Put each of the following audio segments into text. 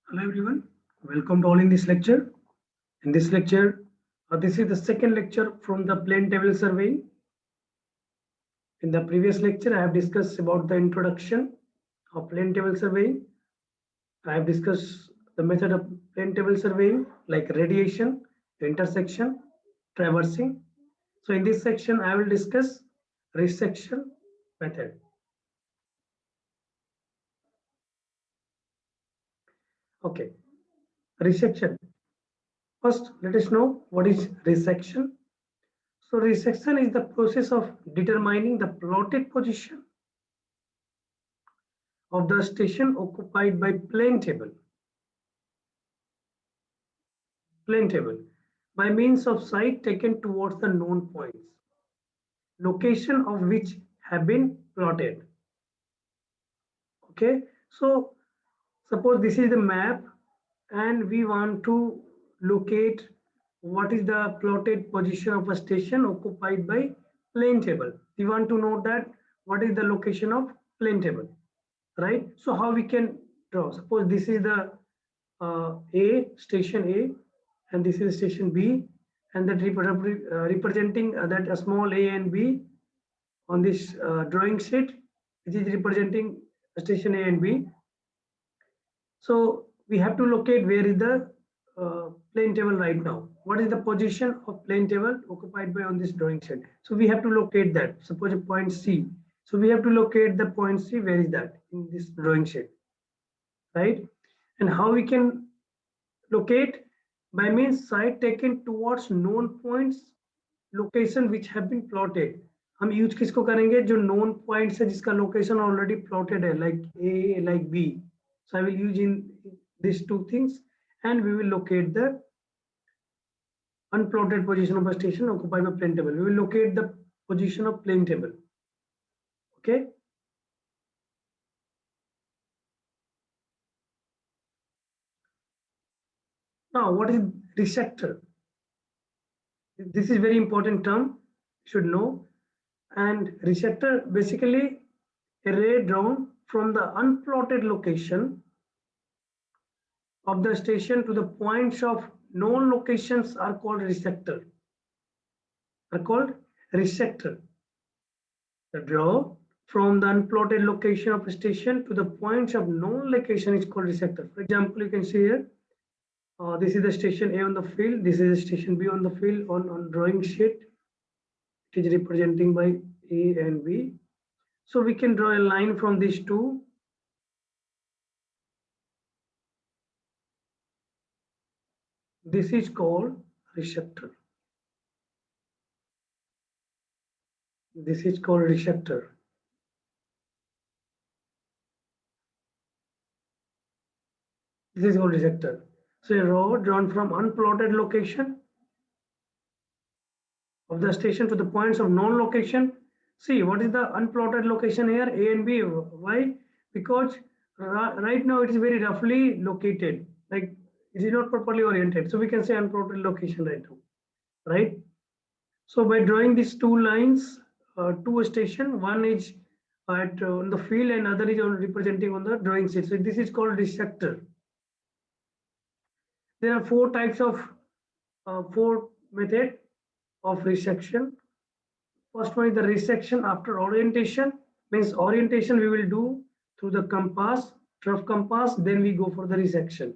Hello everyone, welcome to all in this lecture. In this lecture, this is the second lecture from the plane table surveying. In the previous lecture, I have discussed about the introduction of plane table surveying. I have discussed the method of plane table surveying like radiation, intersection, traversing. So in this section, I will discuss resection method. Okay, resection. First, let us know what is resection. So resection is the process of determining the plotted position of the station occupied by plane table by means of sight taken towards the known points, location of which have been plotted. Okay, so suppose this is the map and we want to locate what is the plotted position of a station occupied by plane table. We want to know that what is the location of plane table, right? So how we can draw? Suppose this is the A, station A, and this is station B, and that representing that a small A and B on this drawing sheet, which is representing station A and B. So we have to locate where is the plane table right now. What is the position of plane table occupied by on this drawing sheet? So we have to locate that. Suppose a point C. So we have to locate the point C. Where is that in this drawing sheet, right? And how we can locate by means sight taken towards known points, location which have been plotted. हम use किसको करेंगे जो known points है जिसका location already plotted है like A like B so I will use in these two things and we will locate the unplotted position of a station occupied by plane table. We will locate the position of plane table. Okay, now what is resector? This is very important term, you should know. And resector basically a ray drawn from the unplotted location of the station to the points of known locations are called resector. Are called resector. The draw from the unplotted location of a station to the points of known location is called resector. For example, you can see here, this is the station A on the field, this is the station B on the field on drawing sheet. It is representing by A and B. So we can draw a line from these two. This is called resector. This is called resector. This is called resector. So a row drawn from unplotted location of the station to the points of known location. See what is the unplotted location here, A and B. Why? Because right now it is very roughly located, like it is not properly oriented. So we can say unplotted location right now, right? So by drawing these two lines to a station, one is at on the field and other is representing on the drawing sheet. So this is called resector. There are four types of four method of resection. First one is the resection after orientation. Means orientation we will do through the compass, rough compass, then we go for the resection.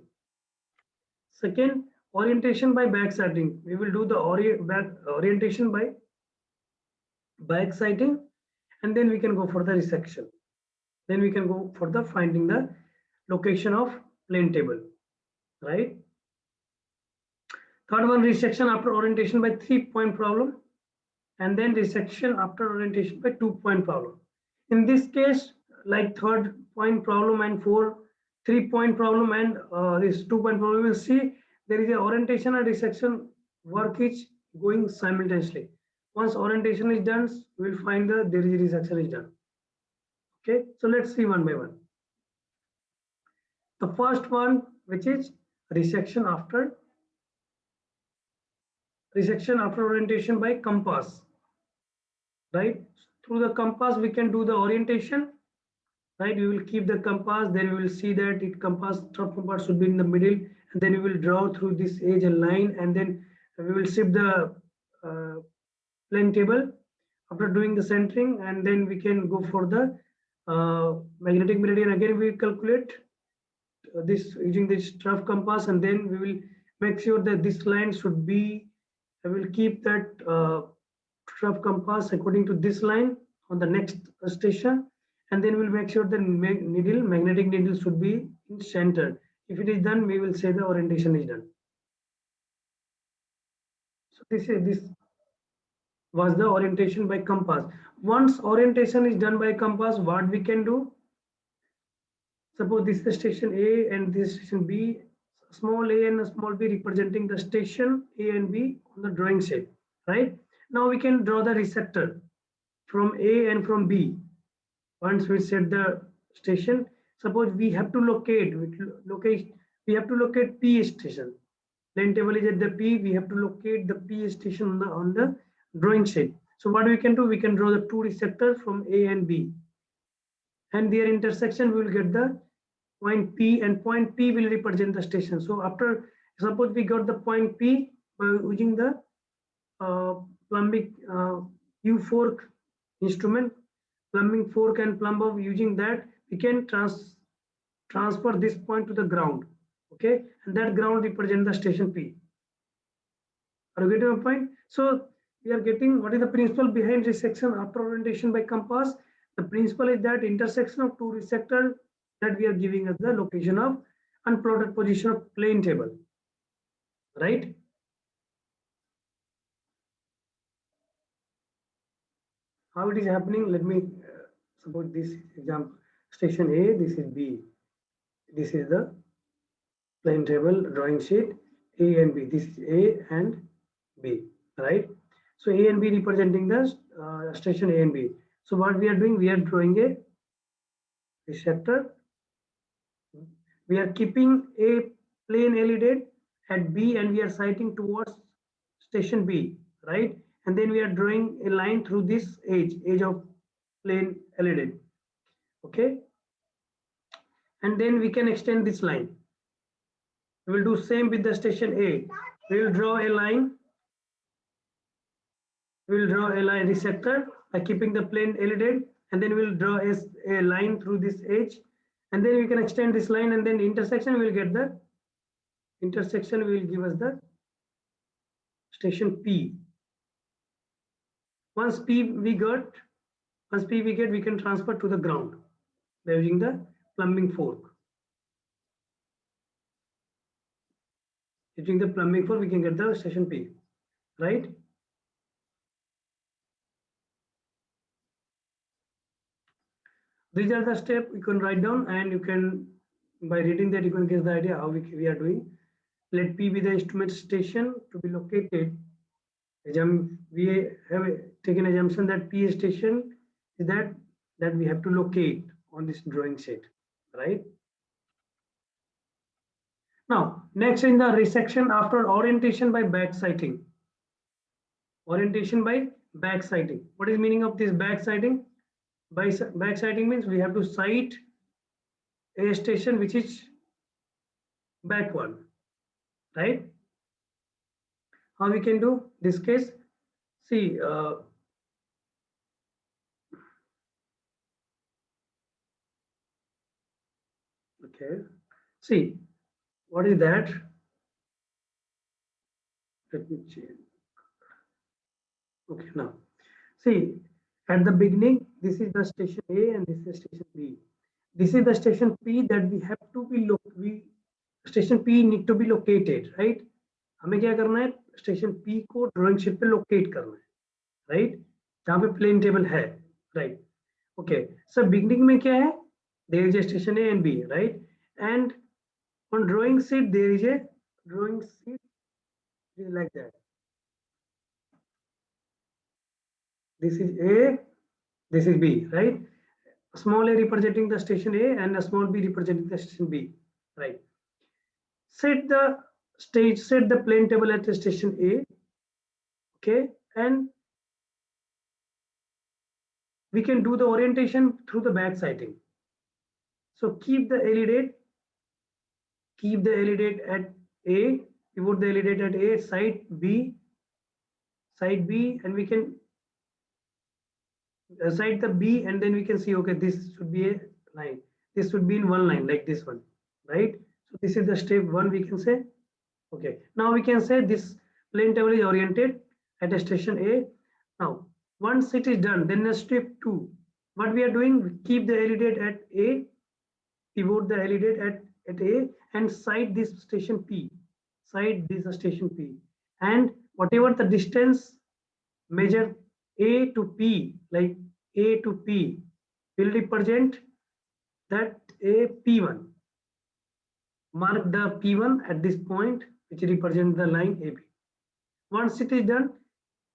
Second, orientation by backsighting. We will do the orientation by backsighting, and then we can go for the resection. Then we can go for the finding the location of plane table, right? Third one, resection after orientation by 3-point problem, and then resection after orientation by 2-point problem. In this case, like third point problem and 3-point problem and this 2-point problem, we will see there is a orientation and resection work is going simultaneously. Once orientation is done, we will find that there is resection is done. Okay, so let's see one by one. The first one, which is resection after orientation by compass, right? Through the compass we can do the orientation, right? We will keep the compass, then we will see that it compass, top compass should be in the middle, and then we will draw through this edge a line, and then we will shift the plane table after doing the centering, and then we can go for the magnetic meridian. Again, we calculate this using this trough compass, and then we will make sure that this line should be, I will keep that trough compass according to this line on the next station, and then we'll make sure the magnetic needle should be in center. If it is done, we will say the orientation is done. So this was the orientation by compass. Once orientation is done by compass, what we can do? Suppose this is the station A and this station B, small a and small b representing the station A and B on the drawing sheet, right? Now we can draw the resector from A and from B. Once we set the station, suppose we have to locate P station. Plane table is at the P, we have to locate the P station on the drawing sheet. So what we can do, we can draw the two resectors from A and B, and their intersection we will get the point P, and point P will represent the station. So after, suppose we got the point P by using the plumbing U-fork instrument, plumbing fork and plumb bob, using that we can transfer this point to the ground, okay, and that ground represent the station P. Are you getting my point? So we are getting what is the principle behind resection after orientation by compass. The principle is that intersection of two resectors that we are giving as the location of unplotted position of plane table, right? How it is happening? Let me suppose this example, station A, this is B, this is the plane table drawing sheet, A and B, this is A and B, right? So A and B representing the station A and B. So what we are doing, we are drawing a resector. We are keeping a plane elided at B and we are sighting towards station B, right? And then we are drawing a line through this edge of plane elided, okay? And then we can extend this line. We will do same with the station A. We will draw a line. We will draw a line resector by keeping the plane elided, and then we will draw a line through this edge, and then we can extend this line, and then the intersection will get the intersection will give us the station P. Once P we get, we can transfer to the ground by using the plumbing fork. Using the plumbing fork, we can get the station P, right? These are the steps you can write down, and you can, by reading that, you can get the idea how we are doing. Let P be the instrument station to be located. We have taken assumption that P station is that we have to locate on this drawing sheet, right? Now, next in the resection after orientation by back sighting. Orientation by back sighting. What is meaning of this back sighting? By back sighting means we have to sight a station which is backward, right? How we can do this case? See, okay. See, what is that? Let me change. Okay, now see, at the beginning, this is the station A and this is station B. This is the station P that we have to be station P need to be located, right? हमें क्या करना है? Station P को drawing sheet पे locate करना है, right? जहाँ पे प्लेन टेबल है, राइट? Okay, so beginning में क्या है? There is a station A and B, right? And on drawing sheet there is a drawing sheet like that. This is A, this is B, right? Small a representing the station A and a small b representing the station B, right? Set the plane table at the station A, okay? And we can do the orientation through the back sighting. So keep the LE date at A, pivot the LE date at A, side B, and we can side the B, and then we can see, okay, this should be a line. This should be in one line like this one, right? So this is the step one, we can say. Okay, now we can say this plane table is oriented at a station A. Now, once it is done, then the step two, what we are doing, we keep the LE date at A, pivot the LE date at A, and side this station P, and whatever the distance measure A to P, like A to P, will represent that a P1. Mark the P1 at this point, which represents the line AB. Once it is done,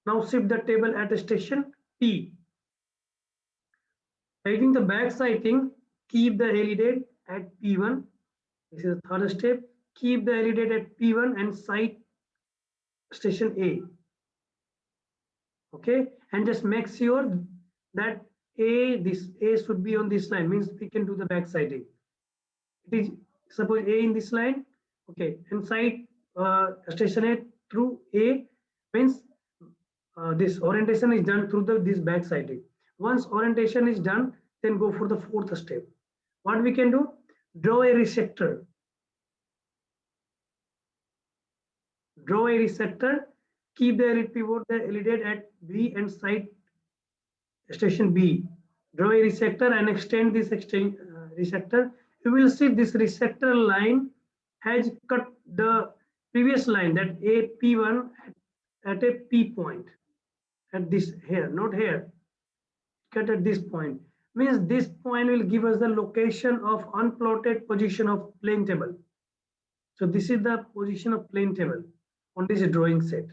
now shift the table at station P. Writing the back sighting, keep the LE date at P1. This is the third step. Keep the LE date at P1 and sight station A. Okay, and just make sure that this A should be on this line, means we can do the back sighting. It is suppose A in this line, okay, and sight station A through A, means this orientation is done through this back sighting. Once orientation is done, then go for the fourth step. What we can do? Draw a resector. Draw a resector. Keep the pivot the LE date at B and sight station B. Draw a resector and extend this resector. You will see this resector line has cut the previous line, that a P1 at a P point, at this here, not here, cut at this point, means this point will give us the location of unplotted position of plane table. So this is the position of plane table on this drawing set,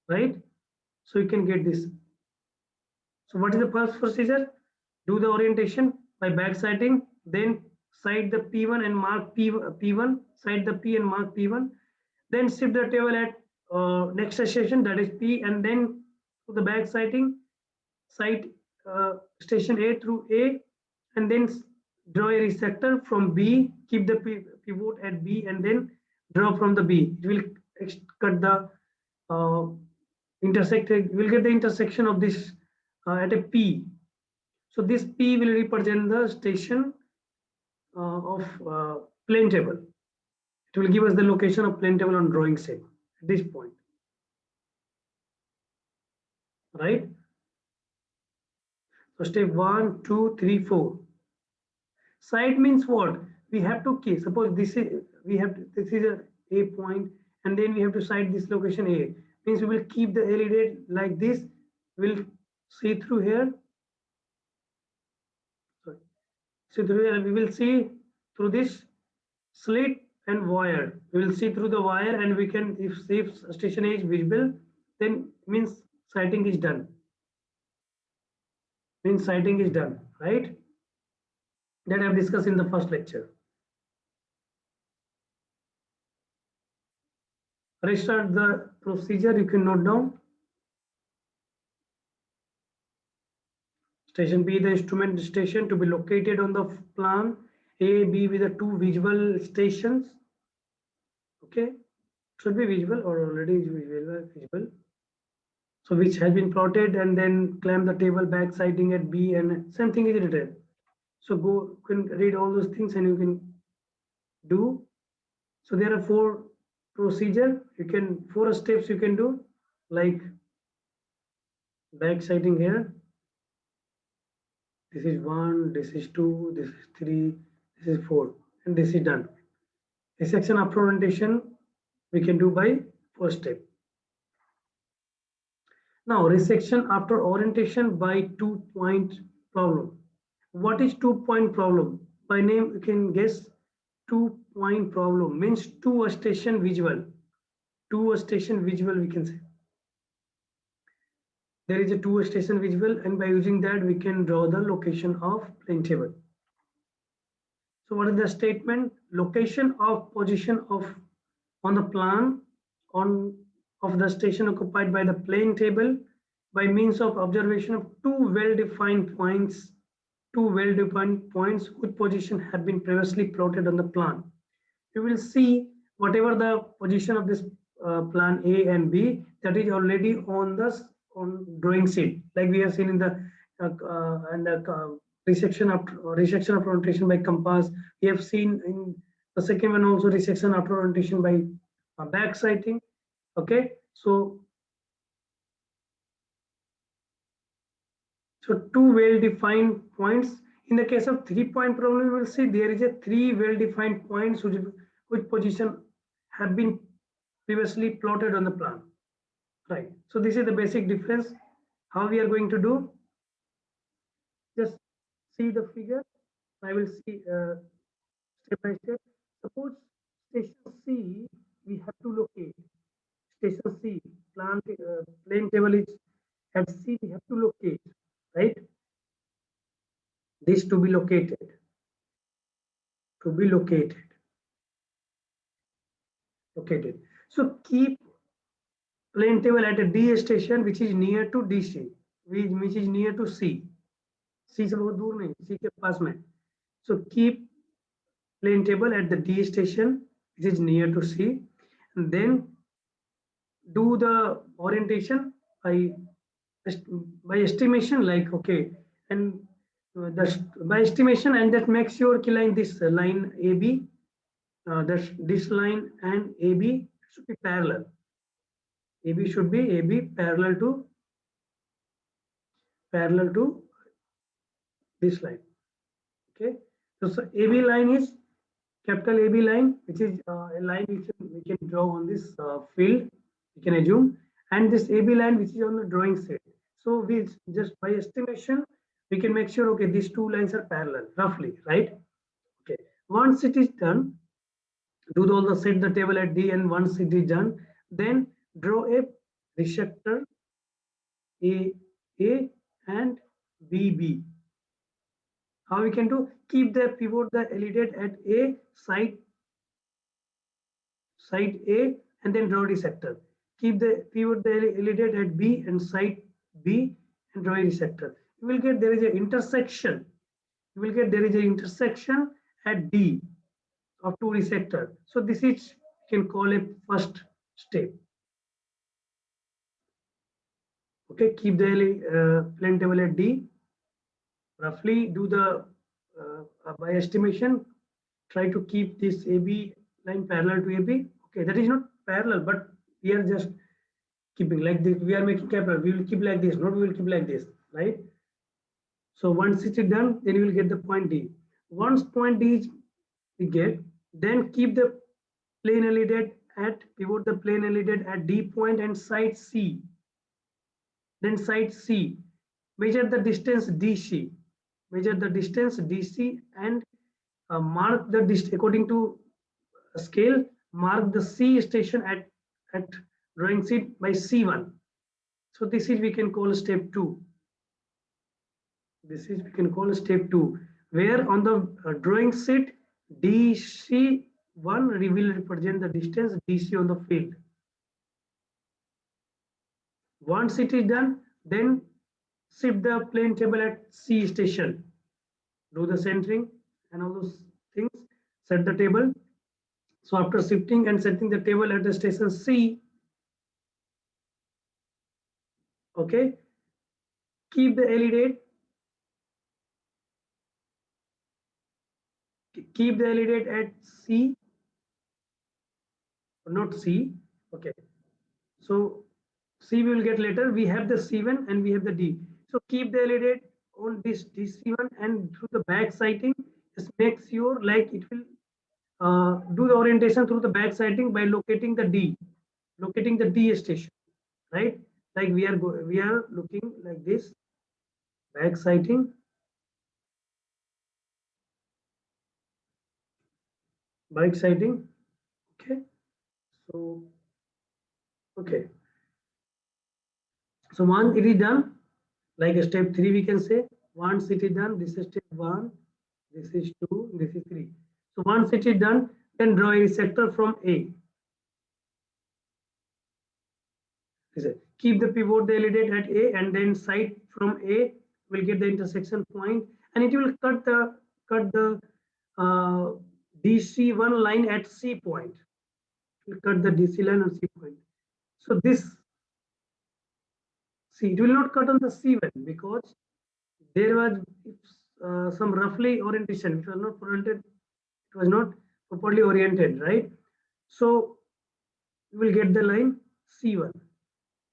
right? So you can get this. So what is the first procedure? Do the orientation by back sighting, then sight the P1 and mark P1, sight the P and mark P1, then shift the table at next station, that is P, and then to the back sighting, sight station A through A, and then draw a resector from B, keep the pivot at B, and then draw from the B. It will cut the intersected, we'll get the intersection of this at a P. So this P will represent the station of plane table. It will give us the location of plane table on drawing set at this point, right? So step 1, 2, 3, 4. Side means what? We have to keep. Suppose this is this is a point, and then we have to sight this location A. Means we will keep the LE date like this. We'll see through here. Sorry. See through here. We will see through this slit and wire. We will see through the wire, and we can, if station A is visible, then means sighting is done. Means sighting is done, right? That I have discussed in the first lecture. Restart the procedure. You can note down. Station B, the instrument station to be located on the plan A, B with the two visual stations. Okay, should be visible or already visible. So which has been plotted, and then clamp the table back sighting at B, and same thing is written. So go, you can read all those things and you can do. So there are 4 procedure. You can 4 steps you can do, like back sighting here. This is 1, this is 2, this is 3, this is 4, and this is done. The section after orientation we can do by first step. Now resection after orientation by 2-point problem. What is 2-point problem? By name you can guess. 2-point problem means to a station visual. To a station visual we can say. There is a to a station visual, and by using that we can draw the location of plane table. So what is the statement? Location of position of on the plan of the station occupied by the plane table by means of observation of 2 well-defined points two well-defined points whose position have been previously plotted on the plan. You will see whatever the position of this plan A and B, that is already on the drawing sheet, like we have seen in the resection of orientation by compass. We have seen in the second one also resection after orientation by back sighting. Okay, so two well-defined points. In the case of 3-point problem, you will see there is a three well-defined points which position have been previously plotted on the plan. Right. So this is the basic difference. How we are going to do? Just see the figure. I will see step by step. Suppose station C, we have to locate. Station C, plane table is at C, we have to locate, right? This to be located. Located. So keep plane table at a D station which is near to DC, which is near to C. C से बहुत दूर नहीं, C के पास में. So keep plane table at the D station which is near to C, and then do the orientation by estimation, like okay, and by estimation, and that makes sure line this line AB, this line and AB should be parallel. AB should be parallel to this line. Okay, so AB line is capital AB line, which is a line which we can draw on this field, we can assume, and this AB line which is on the drawing set. So we just by estimation we can make sure, okay, these two lines are parallel roughly, right? Okay, once it is done, do all the set the table at D, and once it is done, then draw a resector A and BB. How we can do? Keep the pivot the elidate at A side A, and then draw a resector. Keep the pivot the elidate at B and side B, and draw a resector. You will get there is an intersection. You will get there is an intersection at D of two resector. So this is, you can call a first step. Okay, keep the plane table at D. Roughly do the by estimation, try to keep this AB line parallel to AB. Okay, that is not parallel, but we are just keeping like this. We are making capital. We will keep like this, not we will keep like this, right? So once it is done, then you will get the point D. Once point D is we get, then keep the plane elidate at pivot the plane elidate at D point and side C. Then side C, measure the distance DC. Measure the distance DC and mark the distance according to scale. Mark the C station at drawing sheet by C1. So this is we can call step 2. This is we can call step 2, where on the drawing sheet DC1 will represent the distance DC on the field. Once it is done, then shift the plane table at C station. Do the centering and all those things. Set the table. So after shifting and setting the table at the station C, okay, keep the elidate. Keep the elidate at C, not C. Okay. So C we will get later. We have the C1 and we have the D. So keep the elidate on this DC1, and through the back sighting, just make sure like it will do the orientation through the back sighting by locating the D station, right? Like we are looking like this, back sighting, okay. So okay, so once it is done, like a step 3 we can say, once it is done, this is step 1, this is 2, this is 3. So once it is done, then draw a sector from A. Keep the pivot the elidate at A, and then sight from A will get the intersection point, and it will cut the DC1 line at C point. It will cut the DC line on C point. So this, see, it will not cut on the C1 because there was some roughly orientation. It was not oriented. It was not properly oriented, right? So we will get the line C1.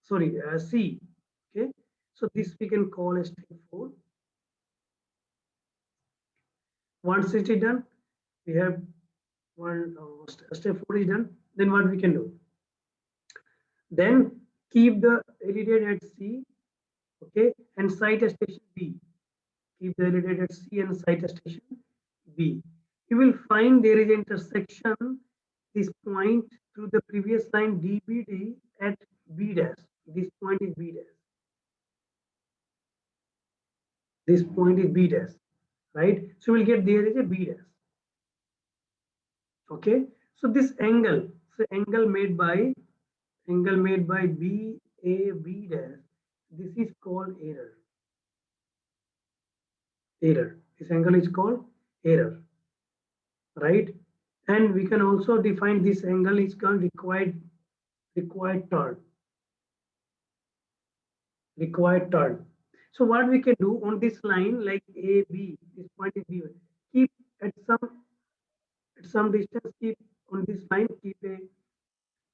Sorry, C. Okay. So this we can call as step 4. Once it is done, we have one step 4 is done. Then what we can do? Then keep the LED at C, okay, and site a station B. Keep the LED at C and site a station B. You will find there is intersection this point through the previous line DBD at B dash. This point is B dash. This point is B dash, right? So we'll get there is a B dash. Okay. So this angle, so angle made by BAB dash, this is called error. Error. This angle is called error, right? And we can also define this angle is called required turn. Required turn. So what we can do on this line, like AB, this point is B1, keep at some distance, keep on this line, keep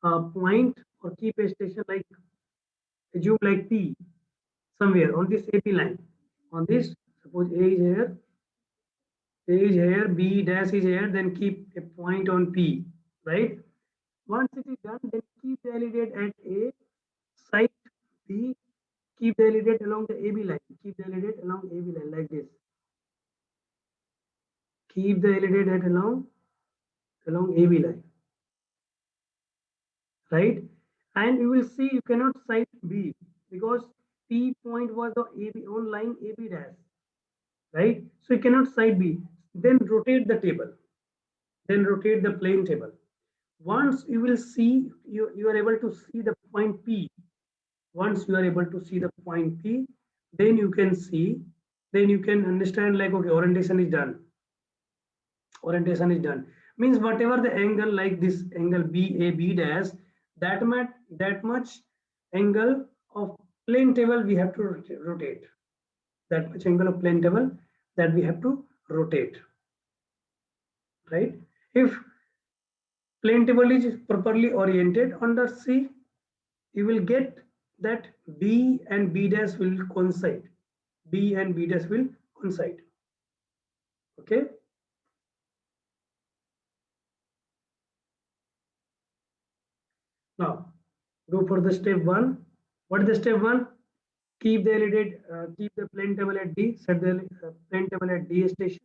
a point or keep a station like, assume like P somewhere on this AB line. On this, suppose A is here, B dash is here, then keep a point on P, right? Once it is done, then keep the LED at A, site B, keep the LED along the AB line. Keep the LED along AB line like this. Keep the LED along AB line, right? And you will see you cannot cite B because P point was the AB on line AB dash, right? So you cannot cite B. Then rotate the table. Then rotate the plane table. Once you will see, you are able to see the point P. Once you are able to see the point P, then you can see, then you can understand like, okay, orientation is done. Orientation is done. Means whatever the angle, like this angle BAB dash, that much angle of plane table we have to rotate. That much angle of plane table that we have to rotate, right? If plane table is properly oriented under C, you will get that B and B dash will coincide. B and B dash will coincide. Okay. Now go for the step 1. What is the step 1? Keep the LED, keep the plane table at D, set the plane table at D station,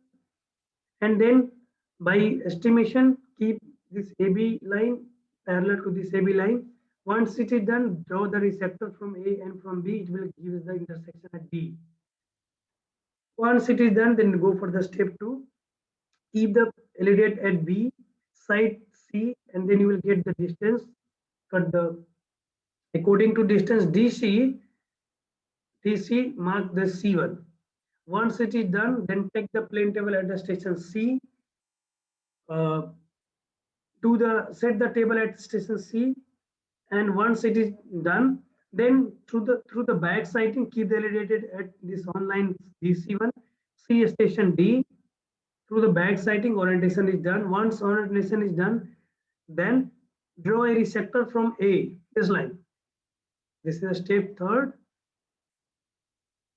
and then by estimation keep this AB line parallel to this AB line. Once it is done, draw the resector from A and from B. It will give the intersection at D. Once it is done, then go for the step 2. Keep the LED at B, side C, and then you will get the distance. Cut the according to distance DC mark the C1. Once it is done, then take the plane table at the station C. Set the table at station C, and once it is done, then through the back sighting, keep the LED at this online DC1, C station D. Through the back sighting, orientation is done. Once orientation is done, then draw a resector from A, this line. This is a step 3.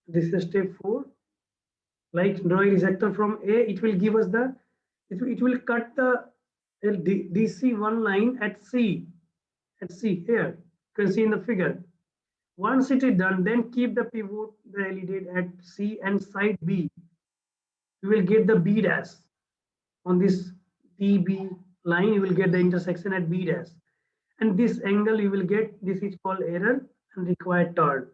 This is step 4. Like draw a resector from A, it will give us the, it will cut the DC1 line at C. At C here, you can see in the figure. Once it is done, then keep the pivot, the LED at C and side B. You will get the B dash on this PB line. You will get the intersection at B dash, and this angle you will get. This is called error and required turn.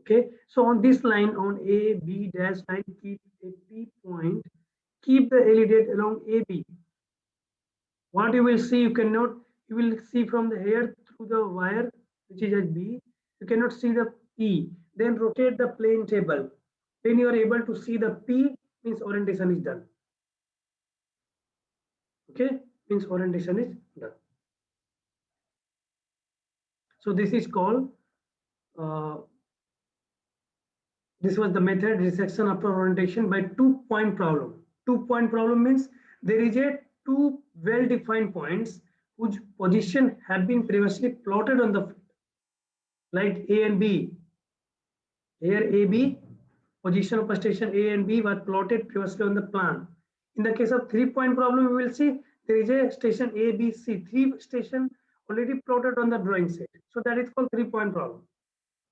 Okay, so on this line, on A B dash line, keep a P point. Keep the LED along AB. What you will see, you will see from the here through the wire which is at B. You cannot see the P. Then rotate the plane table. When you are able to see the P, means orientation is done. Okay, means orientation is done. So this is called, this was the method resection after orientation by 2-point problem. 2-point problem means there is a two well-defined points whose position have been previously plotted on the field, like A and B. Here AB, position of station A and B was plotted previously on the plan. In the case of 3-point problem, we will see there is a station A, B, C, 3 station already plotted on the drawing set. So that is called 3-point problem.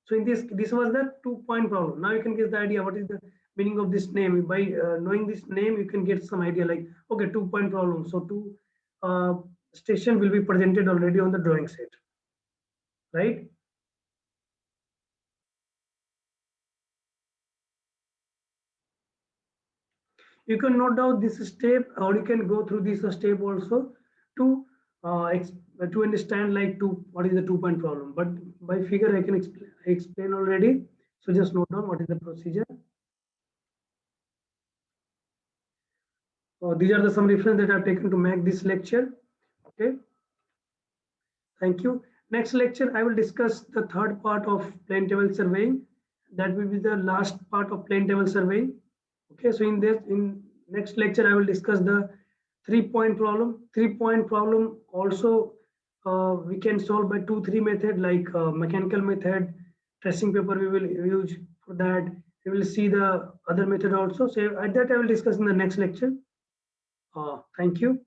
So in this was the 2-point problem. Now you can get the idea what is the meaning of this name. By knowing this name, you can get some idea like, okay, 2-point problem. So two station will be presented already on the drawing set, right? You can note down this step, or you can go through this step also to understand like what is the 2-point problem. But by figure I can explain already. So just note down what is the procedure. These are some references that I've taken to make this lecture. Okay. Thank you. Next lecture, I will discuss the third part of plane table surveying. That will be the last part of plane table surveying. Okay, so in next lecture, I will discuss the 3-point problem. 3-point problem also we can solve by 2-3 method, like mechanical method, tracing paper we will use for that. We will see the other method also. So at that I will discuss in the next lecture. Thank you.